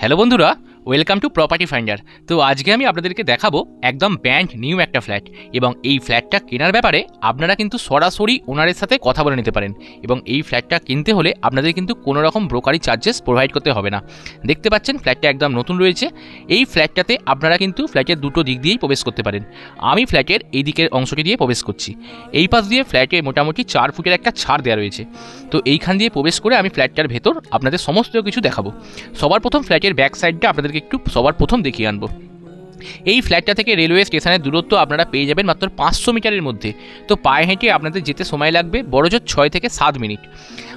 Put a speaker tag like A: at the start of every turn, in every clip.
A: Hello বন্ধুরা, welcome to property finder. তো আজকে আমি আপনাদেরকে দেখাবো একদম ব্র্যান্ড নিউ একটা ফ্ল্যাট, এবং এই ফ্ল্যাটটা কেনার ব্যাপারে আপনারা কিন্তু সরাসরি ওনারের সাথে কথা বলে নিতে পারেন। এবং এই ফ্ল্যাটটা কিনতে হলে আপনাদের কিন্তু কোনো রকম ব্রোকারি চার্জেস প্রোভাইড করতে হবে না। দেখতে পাচ্ছেন ফ্ল্যাটটা একদম নতুন রয়েছে। এই ফ্ল্যাটটাতে আপনারা কিন্তু ফ্ল্যাটের দুটো দিক দিয়েই প্রবেশ করতে পারেন। আমি ফ্ল্যাটের এই দিকের অংশটি দিয়ে প্রবেশ করছি। এই পাশ দিয়ে ফ্ল্যাটে মোটামুটি 4 ফুটের একটা ছাড় দেওয়া রয়েছে। তো এইখান দিয়ে প্রবেশ করে আমি ফ্ল্যাটটার ভেতর আপনাদের সমস্ত কিছু দেখাবো। সবার প্রথম ফ্ল্যাটের ব্যাক সাইডটা আপনাদেরকে একটু সবার প্রথম দেখিয়ে আনবো। এই ফ্ল্যাটটা থেকে রেলওয়ে স্টেশনের দূরত্ব আপনারা পেয়ে যাবেন মাত্র 500 মিটারের মধ্যে। তো পায়ে হেঁটে আপনাদের যেতে সময় লাগবে বড়জোর 6 থেকে 7 মিনিট।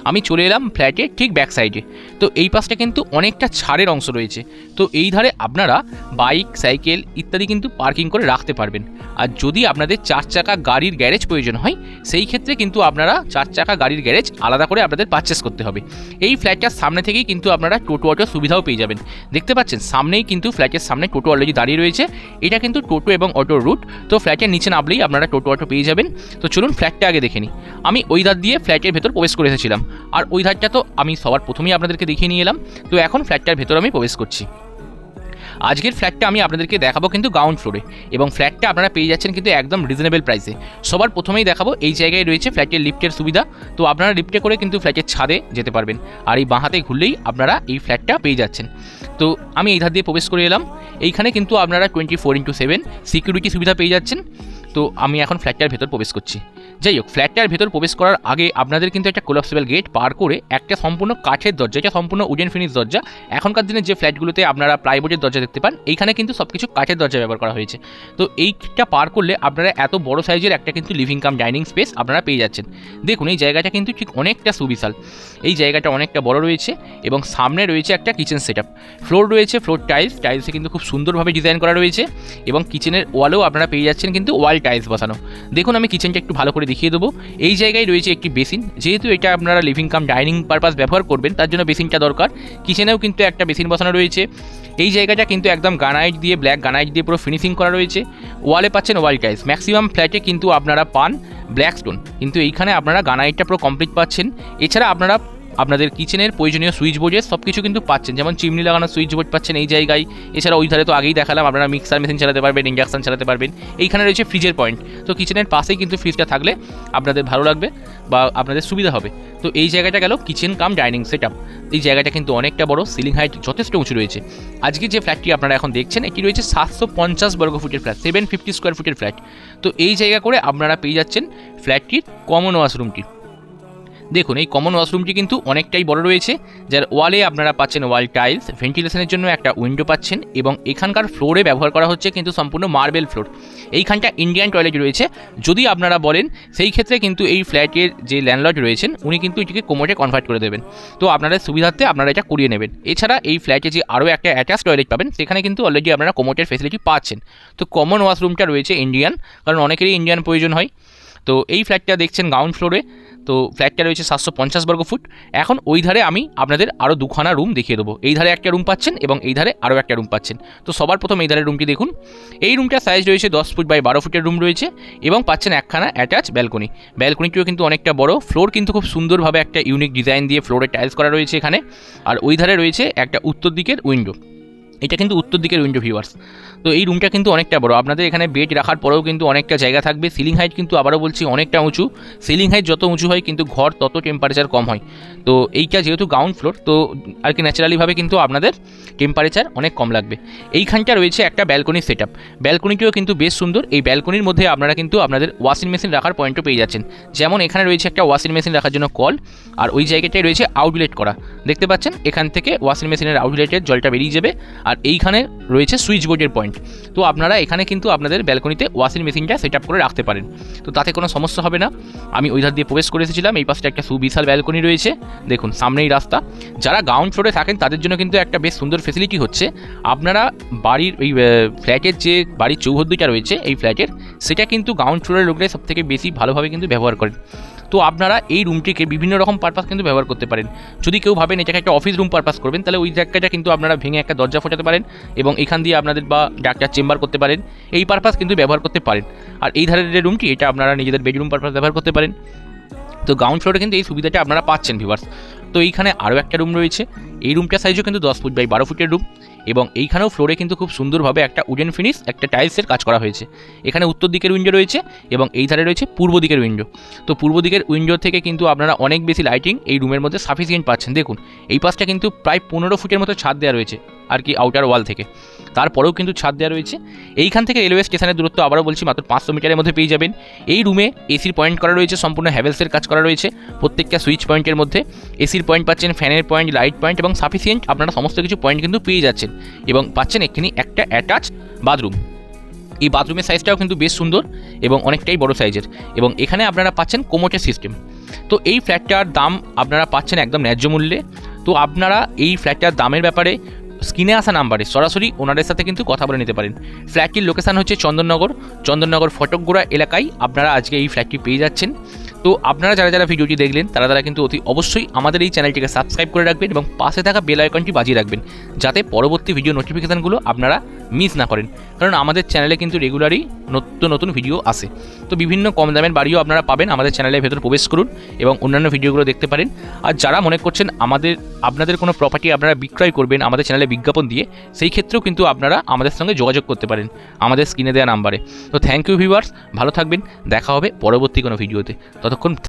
A: আমি চলে এলাম ফ্ল্যাটের ঠিক ব্যাক সাইডে। তো এই পাশটা কিন্তু অনেকটা ছাড়ের অংশ রয়েছে। তো এই ধারে আপনারা বাইক, সাইকেল ইত্যাদি কিন্তু পার্কিং করে রাখতে পারবেন। আর যদি আপনাদের 4 চাকা গাড়ির গ্যারেজ প্রয়োজন হয়, সেই ক্ষেত্রে কিন্তু আপনারা 4 চাকা গাড়ির গ্যারেজ আলাদা করে আপনাদের পারচেস করতে হবে। এই ফ্ল্যাটটার সামনে থেকেই কিন্তু আপনারা টোটো অটোর সুবিধাও পেয়ে যাবেন। দেখতে পাচ্ছেন সামনেই কিন্তু ফ্ল্যাটের সামনে টোটো অলরেডি দাঁড়িয়ে রয়েছে। এটা কিন্তু টোটো এবং অটোর রুট। তো ফ্ল্যাটের নিচে নামলেই আপনারা টোটো অটো পেয়ে যাবেন। তো চলুন ফ্ল্যাটটা আগে দেখে নিই। আমি ওই ধার দিয়ে ফ্ল্যাটের ভেতর প্রবেশ করে এসেছিলাম, আর ওই ধারটা তো আমি সবার প্রথমেই আপনাদেরকে দেখিয়ে নিয়ে এলাম। তো এখন ফ্ল্যাটটার ভেতর আমি প্রবেশ করছি। আজকের ফ্ল্যাটটা আমি আপনাদেরকে দেখাবো কিন্তু গ্রাউন্ড ফ্লোরে, এবং ফ্ল্যাটটা আপনারা পেয়ে যাচ্ছেন কিন্তু একদম রিজনেবল প্রাইসে। সবার প্রথমেই দেখাবো এই জায়গায় রয়েছে ফ্ল্যাটের লিফটের সুবিধা। তো আপনারা লিফটে করে কিন্তু ফ্ল্যাটের ছাদে যেতে পারবেন, আর এই বাঁ হাতে ঘুরলেই আপনারা এই ফ্ল্যাটটা পেয়ে যাচ্ছেন। তো আমি এই ধার দিয়ে প্রবেশ করে এলাম। এইখানে কিন্তু আপনারা 24x7 সিকিউরিটি সুবিধা পেয়ে যাচ্ছেন। তো আমি এখন ফ্ল্যাটটার ভেতর প্রবেশ করছি। যাই হোক, ফ্ল্যাটটার ভেতর প্রবেশ করার আগে আপনাদের কিন্তু একটা কোলাপসেবল গেট পার করে একটা সম্পূর্ণ কাঠের দরজা, এটা সম্পূর্ণ উডেন ফিনিশ দরজা। এখনকার দিনে যে ফ্ল্যাটগুলোতে আপনারা প্লাইবোর্ডের দরজা দেখতে পান, এইখানে কিন্তু সব কিছু কাঠের দরজা ব্যবহার করা হয়েছে। তো এইটা পার করলে আপনারা এত বড় সাইজের একটা কিন্তু লিভিং কাম ডাইনিং স্পেস আপনারা পেয়ে যাচ্ছেন। দেখুন এই জায়গাটা কিন্তু ঠিক অনেকটা সুবিশাল। এই জায়গাটা অনেকটা বড় রয়েছে, এবং সামনে রয়েছে একটা কিচেন সেটআপ। ফ্লোর রয়েছে ফ্লোর টাইলসে কিন্তু খুব সুন্দরভাবে ডিজাইন করা রয়েছে, এবং কিচেনের ওয়ালেও আপনারা পেয়ে যাচ্ছেন কিন্তু ওয়াল টাইলস বসানো। দেখুন আমি কিচেনটা একটু ভালো করে দেখিয়ে দেবো। এই জায়গায় রয়েছে একটি বেসিন। যেহেতু এটা আপনারা লিভিং কাম ডাইনিং পারপাস ব্যবহার করবেন, তার জন্য বেসিনটা দরকার। কিচেনেও কিন্তু একটা বেসিন বসানো রয়েছে। এই জায়গাটা কিন্তু একদম গ্রানাইট দিয়ে, ব্ল্যাক গ্রানাইট দিয়ে পুরো ফিনিশিং করা রয়েছে। ওয়ালে পাচ্ছেন ওয়াল টাইলস। ম্যাক্সিমাম ফ্ল্যাটে কিন্তু আপনারা পান ব্ল্যাক স্টোন, কিন্তু এইখানে আপনারা গ্রানাইটটা পুরো কমপ্লিট পাচ্ছেন। এছাড়া আপনারা আপনাদের কিচেনের প্রয়োজনীয় সুইচ বোর্ডের সব কিছু কিন্তু পাচ্ছেন, যেমন চিমনি লাগানো সুইচ বোর্ড পাচ্ছেন এই জায়গায়। এছাড়া ওই ধারে তো আগেই দেখালাম আপনারা মিক্সার মেশিন চালাতে পারবেন, ইন্ডাকশান চালাতে পারবেন। এইখানে রয়েছে ফ্রিজের পয়েন্ট। তো কিচেনের পাশেই কিন্তু ফ্রিজটা থাকলে আপনাদের ভালো লাগবে বা আপনাদের সুবিধা হবে। তো এই জায়গাটা গেল কিচেন কাম ডাইনিং সেটআপ। এই জায়গাটা কিন্তু অনেকটা বড়, সিলিং হাইট যথেষ্ট উঁচু রয়েছে। আজকে যে ফ্ল্যাটটি আপনারা এখন দেখছেন, এটি রয়েছে 750 বর্গফুটের ফ্ল্যাট, 750 স্কোয়ার ফুটের ফ্ল্যাট। তো এই জায়গা করে আপনারা পেয়ে যাচ্ছেন ফ্ল্যাটটির কমন ওয়াশরুমটি। দেখুন এই কমন ওয়াশরুমটি কিন্তু অনেকটাই বড় রয়েছে, যার ওয়ালে আপনারা পাচ্ছেন ওয়াল টাইলস, ভেন্টিলেশনের জন্য একটা উইন্ডো পাচ্ছেন, এবং এখানকার ফ্লোরে ব্যবহার করা হচ্ছে কিন্তু সম্পূর্ণ মার্বেল ফ্লোর। এইখানটা ইন্ডিয়ান টয়লেট রয়েছে। যদি আপনারা বলেন সেই ক্ষেত্রে কিন্তু এই ফ্ল্যাটের যে ল্যান্ডলর্ড রয়েছেন উনি কিন্তু এটিকে কোমোডে কনভার্ট করে দেবেন। তো আপনাদের সুবিধার্থে আপনারা এটা করিয়ে নেবেন। এছাড়া এই ফ্ল্যাটে যে আরও একটা অ্যাটাচ টয়লেট পাবেন, সেখানে কিন্তু অলরেডি আপনারা কোমোডের ফেসিলিটি পাচ্ছেন। তো কমন ওয়াশরুমটা রয়েছে ইন্ডিয়ান, কারণ অনেকেরই ইন্ডিয়ান প্রয়োজন হয়। তো এই ফ্ল্যাটটা দেখছেন গ্রাউন্ড ফ্লোরে। তো ফ্ল্যাটটা রয়েছে 750 বর্গফুট। এখন ওই ধারে আমি আপনাদের আরও দুখানা রুম দেখিয়ে দেবো। এই ধারে একটা রুম পাচ্ছেন, এবং এই ধারে আরও একটা রুম পাচ্ছেন। তো সবার প্রথম এই ধারের রুমটি দেখুন। এই রুমটার সাইজ রয়েছে 10 ফুট বাই 12 ফুটের রুম রয়েছে, এবং পাচ্ছেন একখানা অ্যাটাচ ব্যালকনি। ব্যালকনিটিও কিন্তু অনেকটা বড়। ফ্লোর কিন্তু খুব সুন্দরভাবে একটা ইউনিক ডিজাইন দিয়ে ফ্লোরে টাইলস করা রয়েছে এখানে। আর ওই ধারে রয়েছে একটা উত্তর দিকের উইন্ডো। এটা কিন্তু উত্তর দিকের উইন্ডো ভিউয়ার্স। তো এই রুমটা কিন্তু অনেকটা বড়। আপনাদের এখানে বেড রাখার পরেও কিন্তু অনেকটা জায়গা থাকবে। সিলিং হাইট কিন্তু আবারও বলছি অনেকটা উঁচু। সিলিং হাইট যত উঁচু হয় কিন্তু ঘর তত টেম্পারেচার কম হয়। তো এইটা যেহেতু গ্রাউন্ড ফ্লোর, তো আর কি ন্যাচারালিভাবে কিন্তু আপনাদের টেম্পারেচার অনেক কম লাগবে। এইখানটা রয়েছে একটা ব্যালকনি সেটআপ। ব্যালকনিটিও কিন্তু বেশ সুন্দর। এই ব্যালকনির মধ্যে আপনারা কিন্তু আপনাদের ওয়াশিং মেশিন রাখার পয়েন্টও পেয়ে যাচ্ছেন। যেমন এখানে রয়েছে একটা ওয়াশিং মেশিন রাখার জন্য কল, আর ওই জায়গাটায় রয়েছে আউটলেট করা। দেখতে পাচ্ছেন এখান থেকে ওয়াশিং মেশিনের আউটলেটের জলটা বেরিয়ে যাবে, আর এইখানে রয়েছে সুইচ বোর্ডের পয়েন্ট। তো আপনারা এখানে কিন্তু আপনাদের ব্যালকনিতে ওয়াশিং মেশিনটা সেট আপ করে রাখতে পারেন। তো তাতে কোনো সমস্যা হবে না। আমি ওই ধার দিয়ে প্রবেশ করে এসেছিলাম। এই পাশে একটা সুবিশাল ব্যালকনি রয়েছে। দেখুন সামনেই রাস্তা। যারা গ্রাউন্ড ফ্লোরে থাকেন তাদের জন্য কিন্তু একটা বেশ সুন্দর ফেসিলিটি হচ্ছে, আপনারা বাড়ির এই ফ্ল্যাটের যে বাড়ির চৌহদ্দিটা রয়েছে এই ফ্ল্যাটের, সেটা কিন্তু গ্রাউন্ড ফ্লোরের লোকরা সবথেকে বেশি ভালোভাবে কিন্তু ব্যবহার করেন। তো আপনারা এই রুমটিকে বিভিন্ন রকম পারপাস কিন্তু ব্যবহার করতে পারেন। যদি কেউ ভাবেন এটাকে একটা অফিস রুম পারপাস করবেন, তাহলে ওই জায়গাটা কিন্তু আপনারা ভেঙে একটা দরজা ফোটাতে পারেন, এবং এখান দিয়ে আপনাদের বা ডাক্তার চেম্বার করতে পারেন। এই পারপাস কিন্তু ব্যবহার করতে পারেন। আর এই ধারের যে রুমটি, এটা আপনারা নিজেদের বেডরুম পারপাস ব্যবহার করতে পারেন। তো গ্রাউন্ড ফ্লোরে কিন্তু এই সুবিধাটা আপনারা পাচ্ছেন ভিউয়ার্স। তো এইখানে আরও একটা রুম রয়েছে, এই রুমটার সাইজও কিন্তু 10 ফুট বাই 12 ফুটের রুম, এবং এইখানেও ফ্লোরে কিন্তু খুব সুন্দরভাবে একটা উডেন ফিনিশ একটা টাইলসের কাজ করা হয়েছে। এখানে উত্তর দিকের উইন্ডো রয়েছে এবং এই ধারে রয়েছে পূর্ব দিকের উইন্ডো। তো পূর্ব দিকের উইন্ডো থেকে কিন্তু আপনারা অনেক বেশি লাইটিং এই রুমের মধ্যে সাফিসিয়েন্ট পাচ্ছেন। দেখুন এই পাশটা কিন্তু প্রায় 15 ফুটের মতো ছাদ দেওয়া রয়েছে আর কি আউটার ওয়াল থেকে, তারপরেও কিন্তু ছাদ দেওয়া রয়েছে। এইখান থেকে রেলওয়ে স্টেশনের দূরত্ব আবারও বলছি মাত্র 500 মিটারের মধ্যে পেয়ে যাবেন। এই রুমে এসির পয়েন্ট করা রয়েছে, সম্পূর্ণ হ্যাভেলসের কাজ করা রয়েছে প্রত্যেকটা সুইচ পয়েন্টের মধ্যে। এসির পয়েন্ট পাচ্ছেন, ফ্যানের পয়েন্ট, লাইট পয়েন্ট এবং সাফিসিয়েন্ট আপনারা সমস্ত কিছু পয়েন্ট কিন্তু পেয়ে যাচ্ছেন, এবং পাচ্ছেন এখানে একটা অ্যাটাচ বাথরুম। এই বাথরুমের সাইজটাও কিন্তু বেশ সুন্দর এবং অনেকটাই বড় সাইজের, এবং এখানে আপনারা পাচ্ছেন কোমোটের সিস্টেম। তো এই ফ্ল্যাটটার দাম আপনারা পাচ্ছেন একদম ন্যায্য মূল্যে। তো আপনারা এই ফ্ল্যাটটার দামের ব্যাপারে স্ক্রিনে আসা নাম্বারে সরাসরি ওনারের সাথে কিন্তু কথা বলে নিতে পারেন। ফ্ল্যাটটির লোকেশান হচ্ছে চন্দননগর ফটকগোড়া এলাকায় আপনারা আজকে এই ফ্ল্যাটটি পেয়ে যাচ্ছেন। তো আপনারা যারা যারা ভিডিওটি দেখলেন তারা কিন্তু অতি অবশ্যই আমাদের এই চ্যানেলটিকে সাবস্ক্রাইব করে রাখবেন এবং পাশে থাকা বেল আইকনটি বাজিয়ে রাখবেন, যাতে পরবর্তী ভিডিও নোটিফিকেশানগুলো আপনারা মিস না করেন, কারণ আমাদের চ্যানেলে কিন্তু রেগুলারই নতুন নতুন ভিডিও আসে। তো বিভিন্ন কম দামের বাড়িও আপনারা পাবেন, আমাদের চ্যানেলের ভেতর প্রবেশ করুন এবং অন্যান্য ভিডিওগুলো দেখতে পারেন। আর যারা মনে করছেন আপনাদের কোনো প্রপার্টি আপনারা বিক্রয় করবেন আমাদের চ্যানেলে বিজ্ঞাপন দিয়ে, সেই ক্ষেত্রেও কিন্তু আপনারা আমাদের সঙ্গে যোগাযোগ করতে পারেন আমাদের স্ক্রিনে দেওয়া নাম্বারে। তো থ্যাংক ইউ ভিউয়ার্স, ভালো থাকবেন, দেখা হবে পরবর্তী কোনো ভিডিওতে, ততক্ষণ